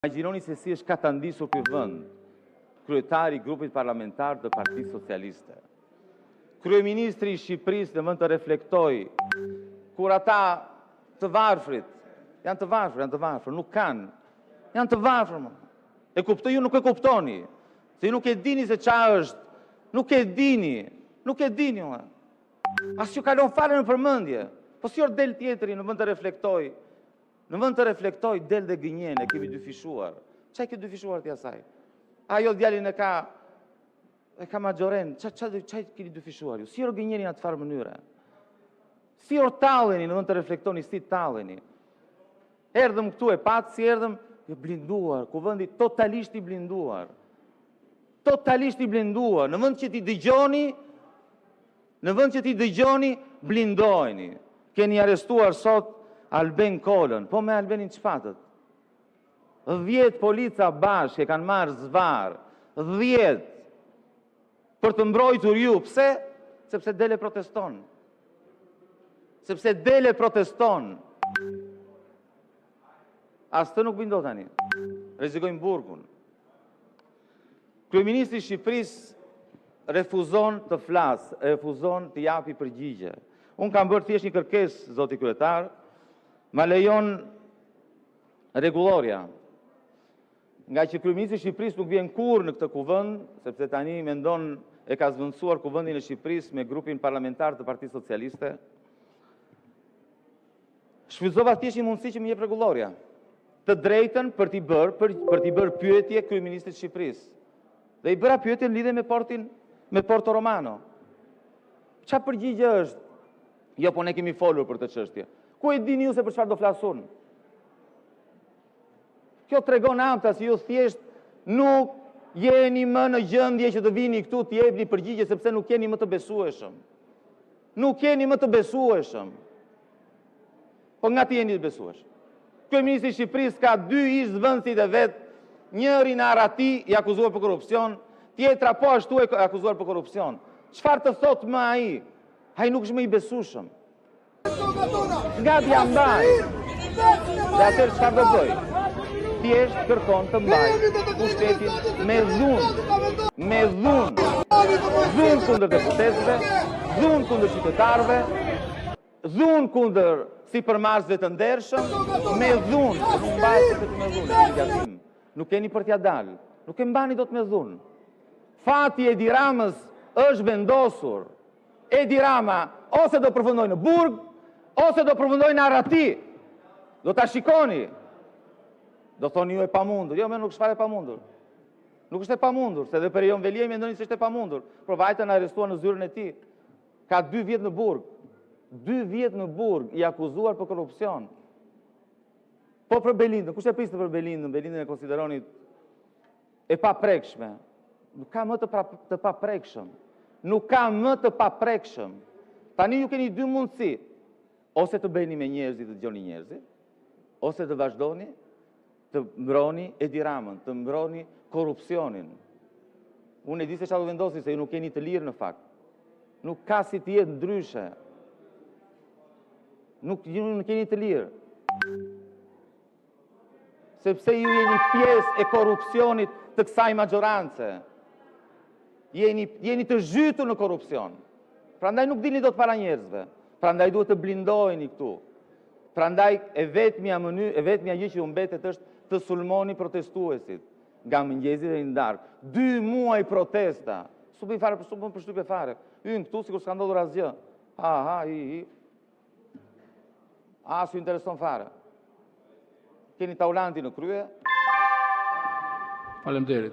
Imagjinoni se si është katandisur ky vend, kryetari i grupit parlamentar të Partisë Socialiste. Kryeministri i Shqipërisë në vend të reflektoj, kur ata të varfrit, janë të varfër, nuk kanë, janë të varfër. E kuptoj, ju nuk e kuptoni, se ju nuk e dini se qa është, nuk e dini. As ju kalon fare në përmendje, po si orë del tjetëri në vend të reflektoj, del dhe gënjene, kemi dyfishuar. Qaj ke dyfishuar tja saj? Ajo djalin e ka magjoren, qaj keni dyfishuar ju? Si orë gënjeni në atë farë mënyre? Si orë taleni në vend të reflektoni, si taleni? Erdhëm këtu e patë, si erdhëm, blinduar, kuvëndi totalisht i blinduar. Në vend që ti dëgjoni, blindojni. Keni arestuar sot Alben Kolën, po me Albenin çfatët? 10 polica bashkë e kanë marrë zvarë, 10 për të mbrojtur ju. Pse? Sepse dele proteston. As të nuk bindo tani. Rrezikojmë burgun. Kryeministri i Shqipërisë refuzon të flasë, refuzon të japi përgjigje. Unë kam bërë thjesht një kërkesë, zoti kryetar, ma lejon rregulloria. Nga që kryeministri i Shqipërisë nuk vjen kurrë në këtë kuvend, sepse tani mendon e ka zvendësuar kuvendin e Shqipërisë me grupin parlamentar të Partisë Socialiste, shfrytëzova thjesht një mundësi që më jep rregulloria, të drejtën për t'i bërë pyetje kryeministrit të Shqipërisë. Dhe i bëra pyetje në lidhje me Porto Romano. Çfarë përgjigje është? Jo, po ne kemi folur për të çështje. Ku e dini ju se për çfarë do flasun? Kjo tregon anta si ju thjesht nuk jeni më në gjendje që të vini këtu të jepni përgjigje sepse nuk jeni më të besueshëm. Po nga ti jeni të besueshëm? Kryeministri i Shqipërisë ka 2 ish-zëvendësit e vet, njëri në Arati i akuzuar për korrupsion, tjetra po ashtu e akuzuar për korrupsion. Çfarë të thot më ai? Ai nuk është më i besueshëm. Nga t'ja mbaj. Dhe atër çfarë do bëj? Thjesht kërkon të mbaj pushtetin me dhunë. Dhunë kundër deputetëve, dhunë kundër qytetarëve, dhunë kundër sipërmarrësve të ndershëm, me dhunë. Nuk mbajtë të me dhunë. Nuk keni për t'ja dalë. Nuk e mbani do të me dhunë. Fati Edi Ramës është vendosur. Edi Rama ose do përfundoj në Burg, ose do përfundoj në Arati. Do t'a shikoni. Do thoni ju e pamundur. Jo, me nuk është fare pamundur. Nuk është e pamundur, se dhe për Jon Velia i mendoni se është e pamundur. Provajtë në arrestuar në zyrën e ti. Ka 2 vjet në Burg. 2 vjet në Burg i akuzuar për korrupsion. Po për Belindën, kush e priste për Belindën? Belindën e konsideronit e paprekshme. Nuk ka më të paprekshëm. Tani ju keni 2 mundësi. Ose të bëni me njerëzit, të dëgjoni njerëzit, ose të vazhdoni të mbroni Edi Ramën, të mbroni korrupsionin. Unë e di se çfarë do vendosi, se ju nuk keni të lirë në fakt. Nuk ka si të jetë ndryshe. Nuk keni të lirë. Sepse ju jeni pjesë e korrupsionit të kësaj magjorance. Jeni të zhytur në korrupsion. Prandaj nuk dini dot para njerëzve. Prandaj duhet të blindojeni këtu. Prandaj e vetmja gjë që ju mbetet është të sulmoni protestuesit nga mëngjesi deri në darkë. 2 muaj protesta. Su bën përshtypje fare. Hyn këtu sikur s'ka ndodhur asgjë. S'ju intereson fare. Keni taulanti në krye. Faleminderit.